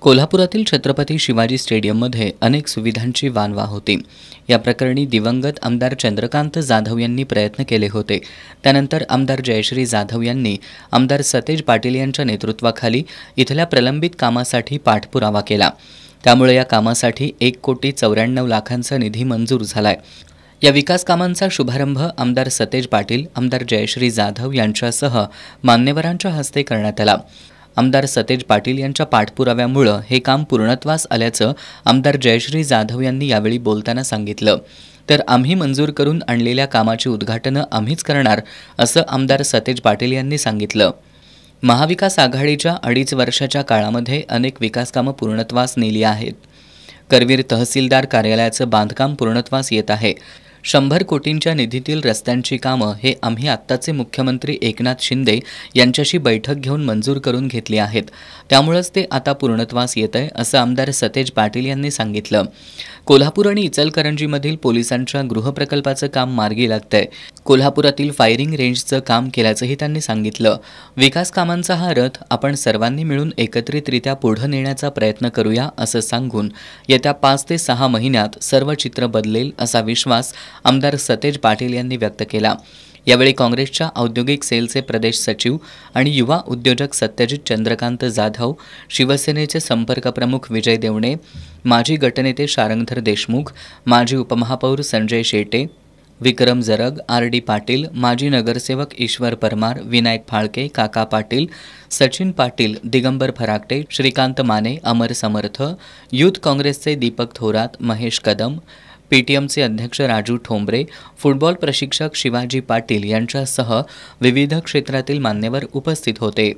कोल्हापुरातील छत्रपती शिवाजी स्टेडियममध्ये अनेक सुविधांची वानवा होती। या प्रकरणी दिवंगत आमदार चंद्रकांत जाधव यांनी प्रयत्न केले होते। त्यानंतर आमदार जयश्री जाधव यांनी आमदार सतेज पाटील यांच्या नेतृत्वाखाली इथल्या प्रलंबित कामासाठी पाठपुरावा केला। त्यामुळे या कामासाठी 1,94,00,000चा निधी मंजूर झालाय। या विकास कामांचा शुभारंभ आमदार सतेज पाटील, आमदार जयश्री जाधव यांच्यासह मान्यवरांच्या हस्ते करण्यात आला। आमदार सतेज पाटील यांच्या पाठपुराव्यामुळे हे काम पूर्णत्वास आल्याचं आमदार जयश्री जाधव यांनी यावेळी बोलताना सांगितलं। तर आम्ही मंजूर करून आणलेल्या कामाची उद्घाटनं आम्हीच करणार असं आमदार सतेज पाटील यांनी सांगितलं। महाविकास आघाडीच्या 2.5 वर्षाच्या काळामध्ये अनेक विकास कामं पूर्णत्वास नेली आहेत। करवीर तहसीलदार कार्यालयाचं बांधकाम पूर्णत्वास येत आहे। 100 कोटींच्या निधीतील रस्त्यांची कामं हे आम्ही आत्ताचे मुख्यमंत्री एकनाथ शिंदे यांच्याशी बैठक घेऊन मंजूर करून घेतली आहेत। त्यामुळेच ते आता पूर्णत्वास येतंय असं आमदार सतेज पाटील यांनी सांगितलं। कोल्हापूर आणि इचलकरंजीमधील पोलिसांच्या गृहप्रकल्पाचं काम मार्गी लागतंय। कोल्हापुरातील फायरिंग रेंजचं काम केल्याचंही त्यांनी सांगितलं। विकास कामांचा हा रथ आपण सर्वांनी मिळून एकत्रितरित्या पुढे नेण्याचा प्रयत्न करूया असं सांगून येत्या 5 ते 6 महिन्यात सर्व चित्र बदलेल असा विश्वास आमदार सतेज पाटील यांनी व्यक्त केला। यावेळी काँग्रेसच्या औद्योगिक सेलचे प्रदेश सचिव आणि युवा उद्योजक सत्यजित चंद्रकांत जाधव, शिवसेनेचे संपर्क प्रमुख विजय देवणे, माजी गटनेते शारंगधर देशमुख, माजी उपमहापौर संजय शेटे, विक्रम जरग, आर.डी. पाटील, माजी नगरसेवक ईश्वर परमार, विनायक फाळके, काका पाटील, सचिन पाटील, दिगंबर फराकटे, श्रीकांत माने, अमर समर्थ, युथ काँग्रेसचे दीपक थोरात, महेश कदम, पीटीएमचे अध्यक्ष राजू ठोंबरे, फुटबॉल प्रशिक्षक शिवाजी पाटील यांच्यासह विविध क्षेत्रातील मान्यवर उपस्थित होते।